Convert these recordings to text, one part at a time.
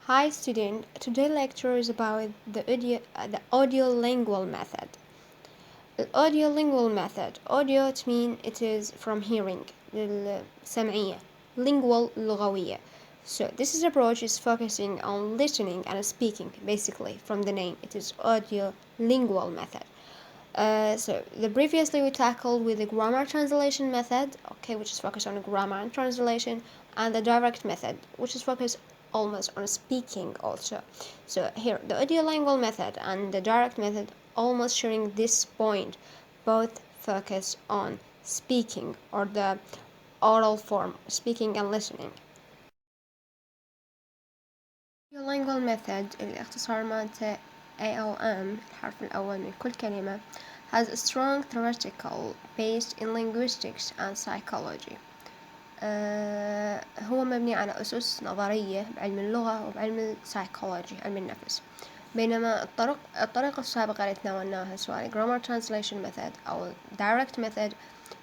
Hi student, today's lecture is about the audiolingual method. The audiolingual method, audio it mean it is from hearing, السمعية, lingual لغوية. So this is approach is focusing on listening and speaking basically from the name. It is audiolingual method. So the previously we tackled with the grammar translation method, okay, which is focused on grammar and translation, and the direct method, which is focused almost on speaking also. So here the audiolingual method and the direct method almost sharing this point, both focus on speaking or the oral form, speaking and listening. Audiolingual method الاختصار مالته ALM الحرف الأول من كل كلمة has a strong theoretical based in linguistics and psychology. هو مبني على أسس نظرية بعلم اللغة وبعلم السايكولوجي علم النفس. بينما الطريقة السابقة اللي تناولناها سواء grammar translation method أو direct method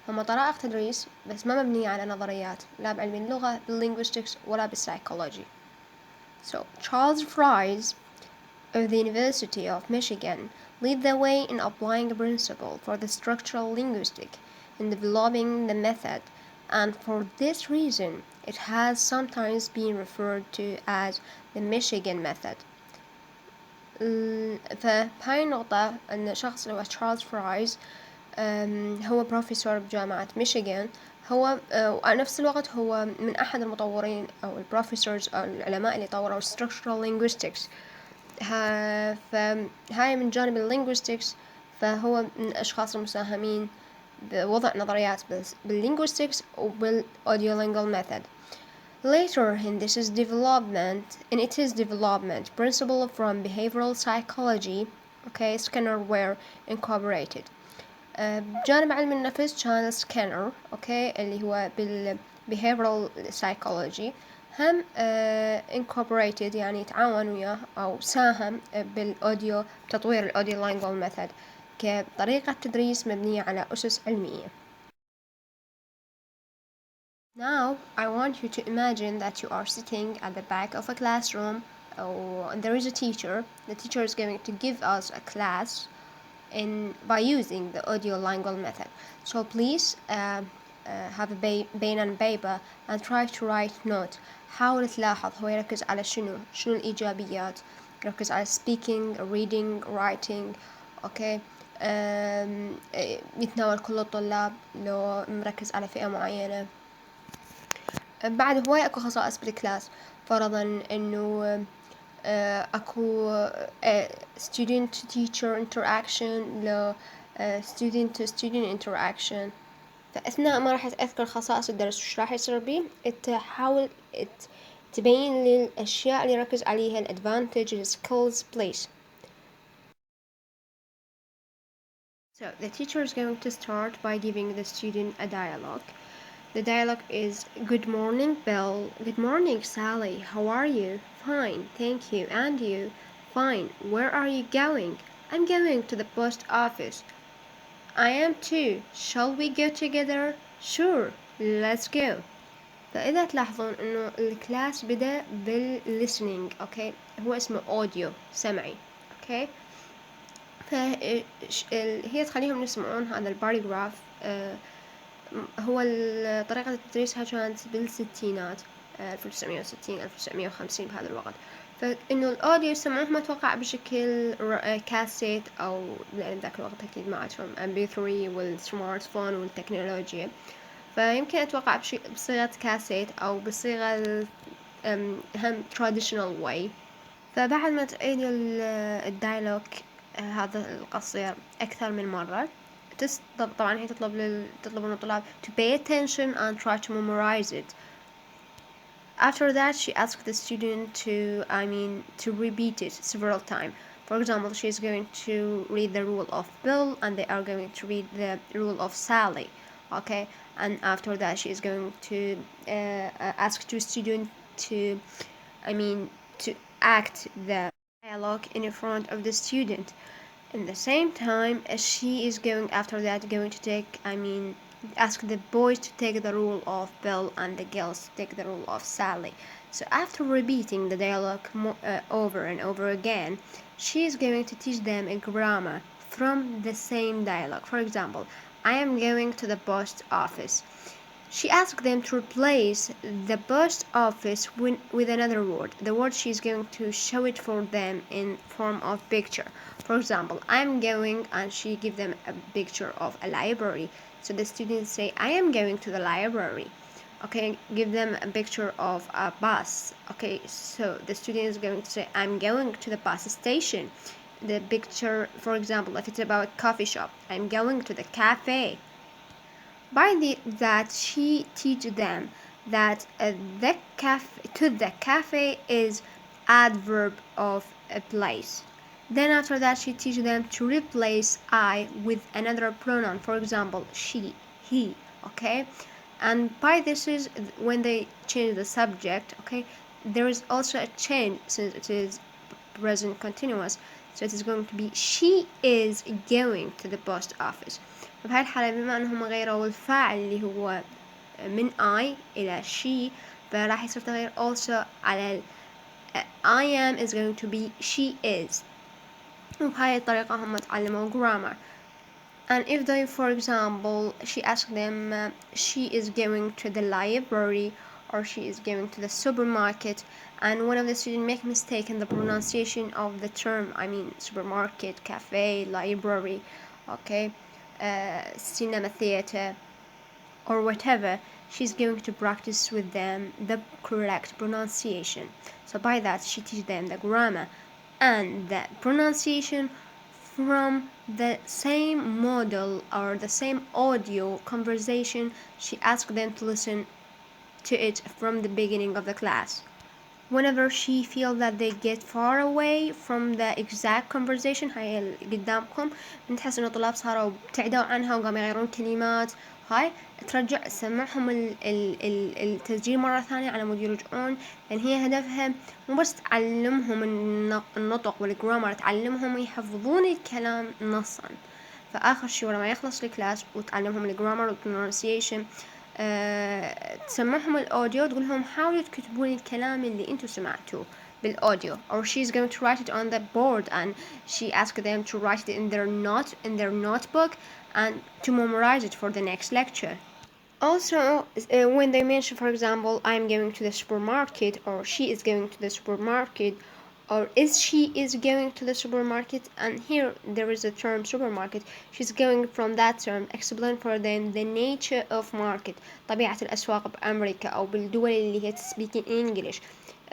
هما طرائق تدريس بس ما مبنية على نظريات لا بعلم اللغة بالlinguistics ولا بالسايكولوجي. So Charles Fries of the University of Michigan lead the way in applying a principle for the structural linguistic in developing the method, and for this reason it has sometimes been referred to as the Michigan method. فهاي النقطة أن الشخص اللي هو تشارلز فرايز هو بروفيسور بجامعة ميشيغان، هو ونفس الوقت هو من أحد المطورين أو البروفيسورز أو العلماء اللي طوروا structural linguistics. فهاي من جانب اللينغويستكس، فهو من الأشخاص المساهمين بوضع نظريات بالlinguistics وبالaudiolingual method. Later in its development, principles from behavioral psychology, okay, Skinner were incorporated. بجانب علم النفس كان سكينر اوكي اللي هو بالbehavioral psychology هم incorporated يعني تعاون وياه أو ساهم بالأوديو بتطوير الأوديولينجوال ميثود كطريقة تدريس مبنية على أسس علمية. Now I want you to imagine that you are sitting at the back of a classroom and there is a teacher. The teacher is going to give us a class by using the audiolingual method. So please have a pen and paper and try to write note. حاول تلاحظ هو يركز على شنو الإيجابيات، يركز على speaking, reading, writing، أوكي. يتناول كل الطلاب لو مركز على فئة معينة. بعد هواي اكو خصائص بالكلاس، فرضا انه اكو student to teacher interaction لو student to student interaction. فاثناء ما راح اذكر خصائص الدرس وش راح يصير بيه، تحاول تبين لي الاشياء اللي ركز عليها الادفانتج السكيلز بليز. So the teacher is going to start by giving the student a dialogue. The dialogue is, "Good morning, Bill. Good morning, Sally. How are you?" "Fine, thank you. And you?" "Fine. Where are you going?" "I'm going to the post office." "I am too. Shall we go together?" "Sure. Let's go." فإذا تلاحظون إنه الكلاس بدأ بالlistening، أوكي، هو اسمه audio سمعي، أوكي. فهي تخليهم يسمعون هذا الباراجراف. هو طريقة تدريسها كانت بالستينات، 1960 1950 بهذا الوقت. فإنه الأوديو يسمعوه ما توقع بشكل كاسيت أو ذاك الوقت أكيد ما عندهم MP3 والسمارت فون والتكنولوجيا، فيمكن أتوقع بصيغة كاسيت أو بصيغة هم traditional way. فبعد ما تعيد الدايلوج هذا القصير أكثر من مرة، طبعا هي تطلب من الطلاب to pay attention and try to memorize it. After that she asked the student to repeat it several times. For example, she is going to read the rule of Bill and they are going to read the rule of Sally, okay, and after that she is going to ask two students to act the dialogue in front of the student. In the same time, she is going after that going to take ask the boys to take the role of Bill and the girls to take the role of Sally. So after repeating the dialogue over and over again, she is going to teach them a grammar from the same dialogue. For example, I am going to the post office. She asked them to replace the post office with another word. The word she's going to show it for them in form of picture. For example, I'm going, and she give them a picture of a library. So the students say, I am going to the library. Okay, give them a picture of a bus. Okay, so the student is going to say, I'm going to the bus station. The picture, for example, if it's about coffee shop, I'm going to the cafe. That she teach them that the cafe is adverb of a place. Then after that she teach them to replace I with another pronoun, for example she, he. Okay, and by this is when they change the subject. Okay, there is also a change since it is present continuous, so it is going to be she is going to the post office. فبهاي الحالة بما أنهم غيروا الفاعل اللي هو من I إلى she، فراح يصير تغير also على I am is going to be she is. وبهاي الطريقة هم تعلموا grammar. And if they, for example, she asked them, she is going to the library or she is going to the supermarket, and one of the students make a mistake in the pronunciation of the term, I mean supermarket, cafe, library, okay, cinema, theater, or whatever, she's going to practice with them the correct pronunciation. So by that she teaches them the grammar and the pronunciation from the same model or the same audio conversation she asked them to listen to it from the beginning of the class. Whenever she feels that they get far away from the exact conversation هاي اللي قدامكم، بنتحس انه الطلاب صاروا ابتعدوا عنها وقاموا يغيرون كلمات، هاي ترجع تسمعهم التسجيل مرة ثانية على مود يرجعون، لأن هي هدفها مو بس تعلمهم النطق والجرامر، تعلمهم يحفظون الكلام نصا. فآخر شي ورا ما يخلص الكلاس وتعلمهم الجرامر والبرونسيشن، تسمعهم الأوديو تقول لهم حاولوا تكتبون الكلام اللي انتوا سمعتوه بالأوديو. Or she's going to write it on the board and she asked them to write it in their notebook and to memorize it for the next lecture. Also, when they mention, for example, I'm going to the supermarket, or she is going to the supermarket, or she is going to the supermarket, and here there is a term supermarket, she's going from that term, explain for them the nature of market، طبيعة الأسواق بأمريكا أو بالدول اللي هي speaking English.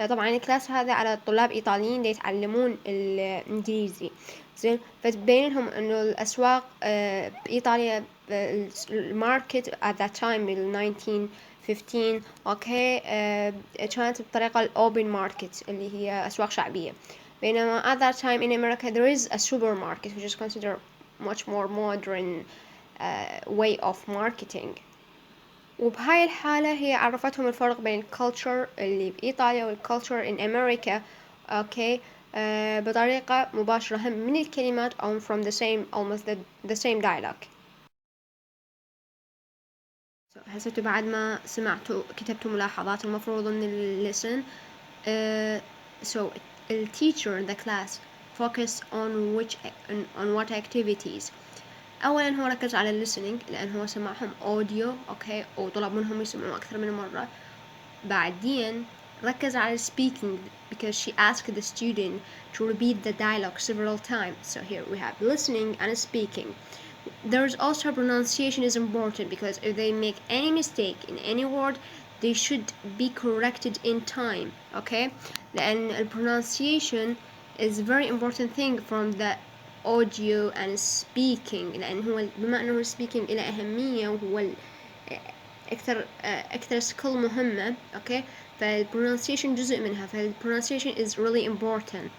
طبعا الكلاس هذا على طلاب إيطاليين يتعلمون الإنجليزي، زين، فتبين لهم إنه الأسواق بإيطاليا الماركت at that time in 1915 اوكي كانت بطريقة الأوبن ماركت اللي هي أسواق شعبية، بينما at that time in America there is a supermarket which is considered much more modern way of marketing. وبهاي الحالة هي عرفتهم الفرق بين الكالتشر اللي بإيطاليا والكالتشر in America اوكي بطريقة مباشرة هم من الكلمات أو from the same almost the same dialogue. هسه بعد ما سمعتوا كتبتوا ملاحظات المفروض ان الليسن so the teacher in the class focus on what activities. اولا هو ركز على listening لان هو سمعهم audio اوكي وطلب منهم يسمعوا اكثر من مرة. بعدين ركز على speaking because she asked the student to repeat the dialogue several times. So here we have listening and speaking. There's also pronunciation is important because if they make any mistake in any word they should be corrected in time. Okay, لأن pronunciation is very important thing from the audio and speaking، لأن هو بما أنه speaking إلى أهمية وهو أكثر skill مهمة. okay، فالpronunciation جزء منها، فالpronunciation is really important.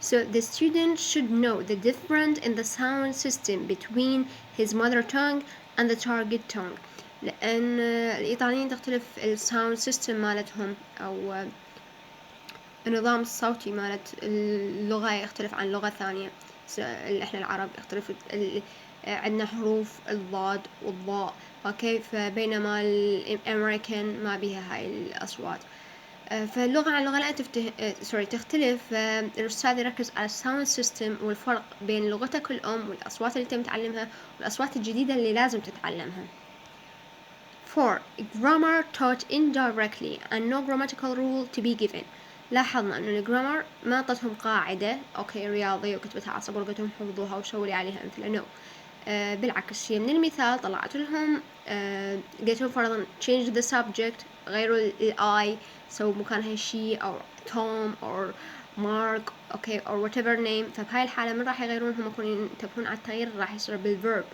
So the student should know the difference in the sound system between his mother tongue and the target tongue، لأن الإيطاليين تختلف الساوند سيستم مالتهم أو النظام الصوتي مالت اللغة يختلف عن لغة ثانية. إحنا العرب يختلف عندنا حروف الضاد والضاء أوكي، فبينما الأمريكان ما بيها هاي الأصوات. فاللغة عن اللغة لا تختلف. الأستاذ يركز على الساوند سيستم والفرق بين لغتك الأم والأصوات اللي تم تعلمها والأصوات الجديدة اللي لازم تتعلمها. 4. Grammar taught indirectly and no grammatical rule to be given. لاحظنا أنه الجرامر ما أعطتهم قاعدة أوكي رياضية وكتبتها على صبر وقلتهم حفظوها وسووا لي عليها أمثلة. no. بالعكس هي من المثال طلعت لهم قلت لهم فرضا change the subject، غيروا ال I، سووا مكانها she أو Tom أو Mark أوكي أو whatever name. فبهاي الحالة من راح يغيرون هم ينتبهون على التغيير راح يصير بالverb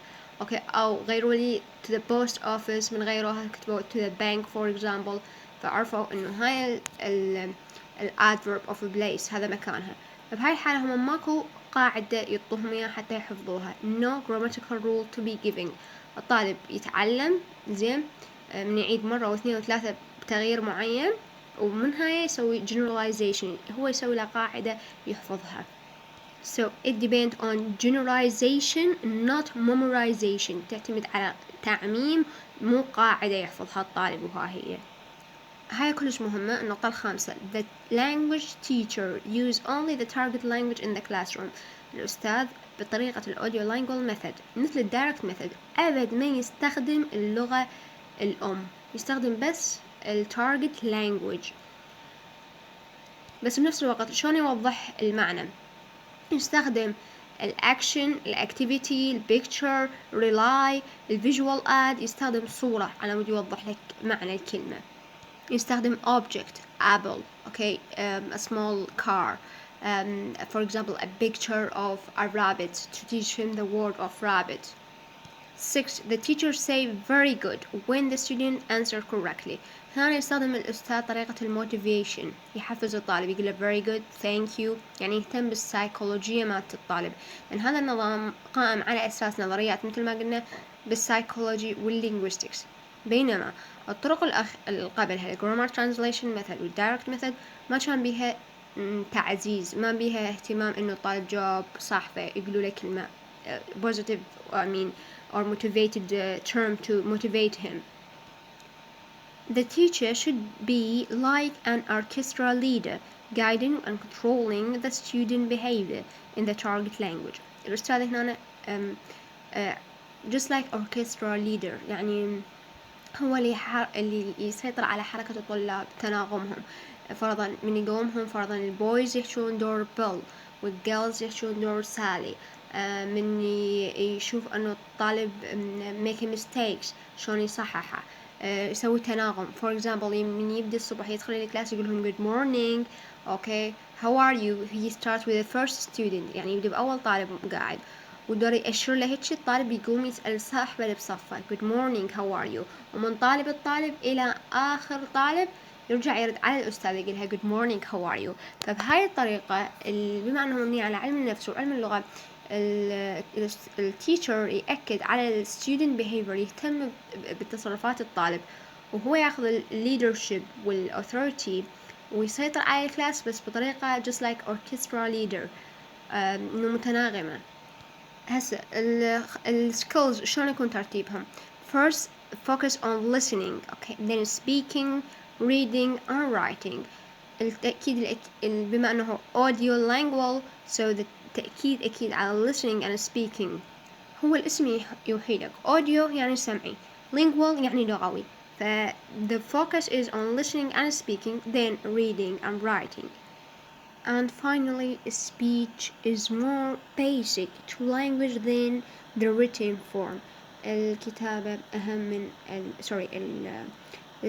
أوكي. أو غيروا لي to the post office من غيروها كتبوا to the bank for example، فعرفوا إنه هاي ال adverb of a place هذا مكانها. فبهاي الحالة هم ماكو قاعدة يعطوهم إياها حتى يحفظوها. no grammatical rule to be giving. الطالب يتعلم زين من يعيد مرة واثنين وثلاثة بتغيير معين ومن هاي يسوي generalization، هو يسوي له قاعدة يحفظها. So it depends on generalization not memorization، تعتمد على تعميم مو قاعدة يحفظها الطالب. وها هاي كلش مهمة. النقطة الخامسة the language teacher use only the target language in the classroom. الأستاذ بطريقة الأوديو lingual method مثل الدايركت method أبد ما يستخدم اللغة الأم، يستخدم بس التارجت language. بس بنفس الوقت شلون يوضح المعنى؟ يستخدم الأكشن، الأكتيفيتي، البيكتشر، rely، الفيجوال اد، يستخدم صورة على مود يوضح لك معنى الكلمة. يستخدم object apple okay a small car for example a picture of a rabbit to teach him the word of rabbit. 6. The teacher say very good when the student answer correctly. هنا يستخدم الأستاذ طريقة الموتيفيشن، يحفز الطالب يقول له very good thank you، يعني يهتم بالسايكولوجية مالت الطالب. لأن هذا النظام قائم على أساس نظريات مثل ما قلنا بالسايكولوجي واللينغويستكس. بينما الطرق قبلها الجرامر ترانزليشن ميثود والدايركت ميثود ما كان بيها تعزيز، ما بيها اهتمام إنه الطالب جاوب صح فيقولوا له كلمة positive I mean or motivated term to motivate him. The teacher should be like an orchestra leader guiding and controlling the student behavior in the target language. الأستاذ هنا just like orchestra leader يعني هو اللي يسيطر على حركة الطلاب تناغمهم. فرضا من يقومهم فرضا البويز يحشون دور بيل والجيرلز يحشون دور سالي. من يشوف انه الطالب making mistakes شلون يصححها، يسوي تناغم. for example من يبدأ الصبح يدخل الكلاس يقولهم good morning okay how are you. he starts with the first student يعني يبدأ بأول طالب قاعد ودور يأشر له هيك الطالب يقوم يسأل صاحبه اللي بصفه good morning how are you، ومن الطالب إلى آخر طالب يرجع يرد على الأستاذ يقولها good morning how are you. فبهاي الطريقة بما أنه مبني على علم النفس وعلم اللغة التيتشر يأكد على student behavior، يهتم بتصرفات الطالب وهو ياخذ leadership والauthority ويسيطر على الكلاس بس بطريقة just like orchestra leader إنه متناغمة. هسه السكيلز شلون يكون ترتيبهم؟ first focus on listening okay then speaking reading and writing. التأكيد بما أنه audio lingual so التأكيد أكيد على listening and speaking. هو الاسم يوحي لك audio يعني سمعي lingual يعني لغوي. ف the focus is on listening and speaking then reading and writing. And finally, speech is more basic to language than the written form. الكتابة أهم من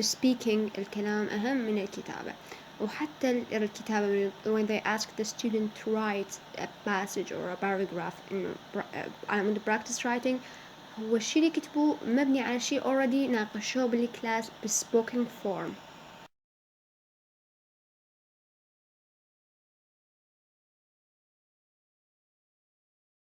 speaking الكلام أهم من الكتابة. وحتى الكتابة when they ask the student to write a passage or a paragraph إنه على مود practice writing هو الشي اللي كتبوه مبني على شي already ناقشوه بالكلاس بالspoken form.